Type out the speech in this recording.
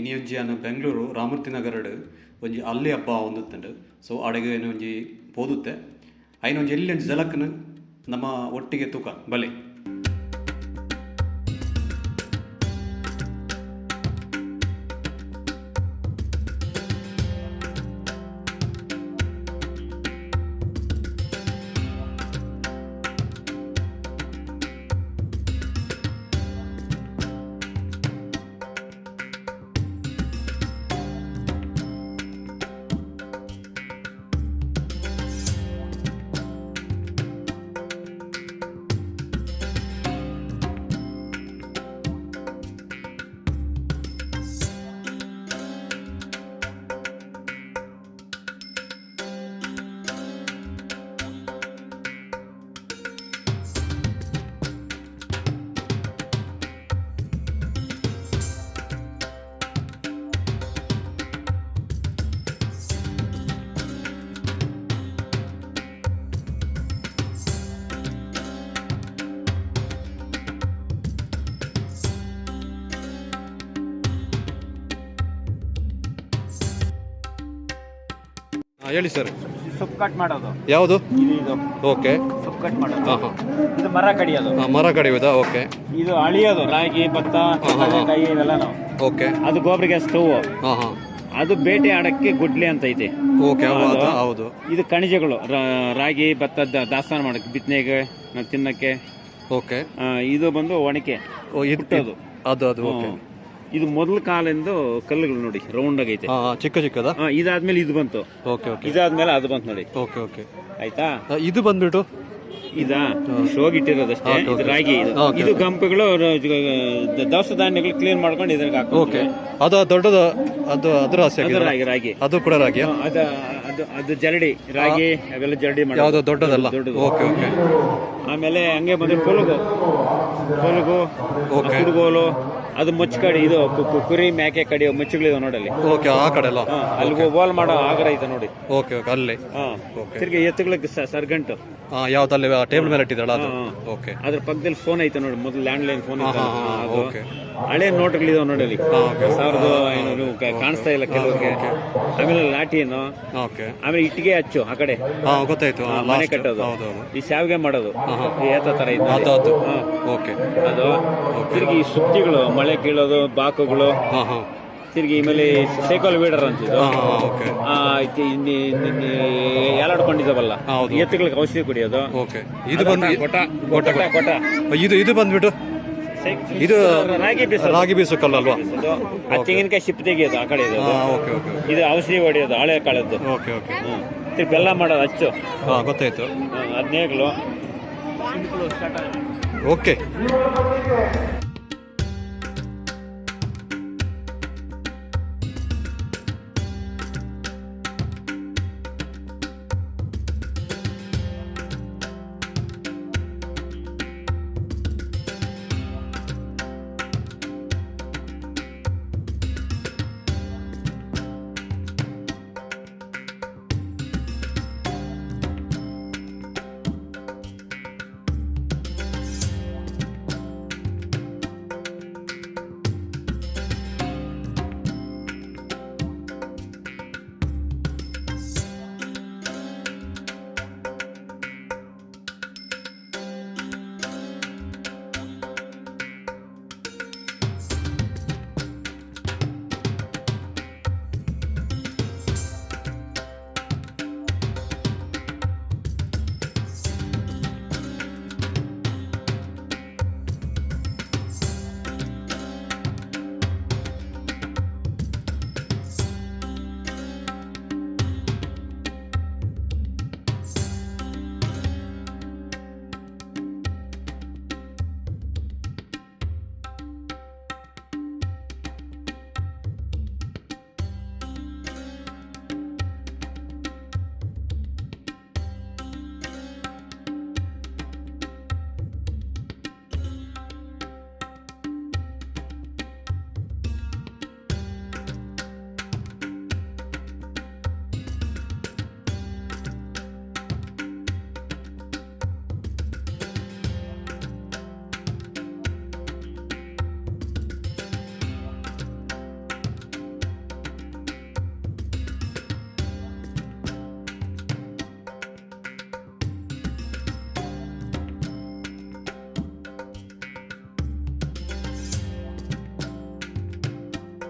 ಇನಿ ಒಂಜಿ ಅನ್ನ ಬೆಂಗಳೂರು ರಾಮೂರ್ತಿ ನಗರಡ್ ಒಂಜಿ ಹಲ್ಲಿ ಹಬ್ಬ ಹೊಂದುತ್ತಂಡು. ಸೊ ಅಡೆಗೆ ಏನು ಒಂಜಿ ಪೋದುತ್ತೆ ಐನ ಒಂಜಿ ಎಲ್ಲಿ ಒಂಜಿ ಜಲಕ್ನ ನಮ್ಮ ಒಟ್ಟಿಗೆ ತೂಕ ಬಲೆ. ಹೇಳಿ ಸರ್. ಸೊಪ್ಪು ಕಟ್ ಮಾಡೋದು ಯಾವುದು? ಇದು ಓಕೆ. ಸೊಪ್ಪು ಕಟ್ ಮಾಡೋದು. ಇದು ಮರ ಕಡಿಯೋದು. ಮರ ಕಡಿಯೋದಾ? ಓಕೆ. ಇದು ಅಳಿಯೋದು ರಾಗಿ ಭತ್ತ ಕೈ ಇವೆಲ್ಲ. ಓಕೆ. ಅದು ಗೊಬ್ಬರಿಗೆ ಸ್ಟವ್. ಅದು ಬೇಟೆ ಆಡಕ್ಕೆ ಗುಡ್ಲಿ ಅಂತ ಐತೆ. ಓಕೆ. ಹೌದು. ಇದು ಕಣಿಜಗಳು ರಾಗಿ ಭತ್ತ ದಾಸ್ತಾನ ಮಾಡಕ್ಕೆ ಬಿತ್ತನೆಗೆ ತಿನ್ನಕ್ಕೆ. ಓಕೆ. ಇದು ಬಂದು ಒಣಕೆ ಹುಟ್ಟೋದು. ಅದು ಓಕೆ. ಇದು ಮೊದಲ ಕಾಲಿಂದ ಕಲ್ಲುಗಳು ನೋಡಿ ರೌಂಡ್ ಆಗೈತೆ. ಚಿಕ್ಕದ. ಇದಾದ್ಮೇಲೆ ಇದು ಬಂತು. ಓಕೆ. ಇದಾದ್ಮೇಲೆ ಅದು ಬಂತು ನೋಡಿ. ಓಕೆ. ಆಯ್ತಾ? ಇದು ಬಂದ್ಬಿಟ್ಟು ಶೋಗ್ ಇಟ್ಟಿರೋದಷ್ಟೇ. ಇದು ರಾಗಿ. ಇದು ಗಂಪುಗಳು ದವಸ ಧಾನ್ಯಗಳು ಕ್ಲೀನ್ ಮಾಡ್ಕೊಂಡು ಇದ್ರಾಗ ಹಾಕೋ. ಓಕೆ. ಅದು ದೊಡ್ಡದು. ಅದು ರಾಗಿ. ಅದು ಕೂಡ ರಾಗಿ. ಅದು ಜರಡಿ ರಾಗಿ ಅವೆಲ್ಲ ಜರಡಿ ಮಾಡಿ. ಯಾವ್ದು ದೊಡ್ಡದಲ್ಲ? ಓಕೆ. ಆಮೇಲೆ ಹಂಗೆ ಬಂದ್ರೆ ಕೊಲುಗು ಕುಡುಗೋಲು. ಅದು ಮುಚ್ಚಕಡಿ. ಇದು ಕುರಿ ಮೇಕೆ ಕಡಿಯೋ ಮುಚ್ಚುಗಳಿದಾವೆ ನೋಡಲ್ಲಿ. ಓಕೆ. ಆ ಕಡೆ ಎಲ್ಲ ಅಲ್ಲಿ ಗೋಲ್ ಮಾಡೋ ಆಗರ ಐತೆ ನೋಡಿ. ಓಕೆ. ಅಲ್ಲಿ ತಿರ್ಗಿ ಎತ್ತುಗಳಿಗೆ ಸರ್ಗಂಟು. ಯಾವ್ದಲ್ಲಿ ಟೇಬಲ್ ಮೇಲೆ ಇಟ್ಟಿದ್ದಾಳ? ಓಕೆ. ಅದ್ರ ಪಕ್ಕದಲ್ಲಿ ಫೋನ್ ಐತೆ ನೋಡಿ. ಮೊದಲು ಲ್ಯಾಂಡ್ ಲೈನ್ ಫೋನ್. ಹಳೆ ನೋಟ್ಗಳಿದಾವೆ ನೋಡಿ ಅಲ್ಲಿ. 1500 ಕಾಣಿಸ್ತಾ ಇಲ್ಲ ಕೆಲವ್ರಿಗೆ. ಆಮೇಲೆ ಲಾಠಿಯನ್ನು. ಆಮೇಲೆ ಇಟ್ಟಿಗೆ ಹಚ್ಚು ಆ ಕಡೆ. ಗೊತ್ತಾಯ್ತು. ಮನೆ ಕಟ್ಟೋದು. ಈ ಶಾವಿಗೆ ಮಾಡೋದು ಏತ ತರ ಇತ್ತು ಅದು. ತಿರ್ಗಿ ಸುತ್ತಿಗಳು ಮಳೆ ಕೀಳೋದು ಬಾಕುಗಳು. ತಿರ್ಗಿ ಆಮೇಲೆ ಸೈಕಲ್ ವೀಡರ್ ಅಂತಿದ್ದು. ಏಲಾಡ್ಕೊಂಡಿದ್ದಾವಲ್ಲ ಎತ್ತುಗಳಿಗೆ ಔಷಧಿ ಕುಡಿಯೋದು. ಇದು ಬಂದ್ಬಿಟ್ಟು ಇದು ರಾಗಿ ಬೀಸು ಕಲ್ಲಲ್ವಾ? ತೆಂಗಿನಕಾಯಿ ಶಿಪ್ ತೆಗಿಯೋದು ಆ ಕಡೆ. ಇದು ಔಷಧಿ ಹೊಡಿಯೋದು ಹಳೆ ಕಾಲದ್ದು. ತಿರ್ಗಿ ಬೆಲ್ಲ ಮಾಡೋದು ಹಚ್ಚು. ಗೊತ್ತಾಯ್ತು. ಹದಿನೇಗಳು. ಓಕೆ.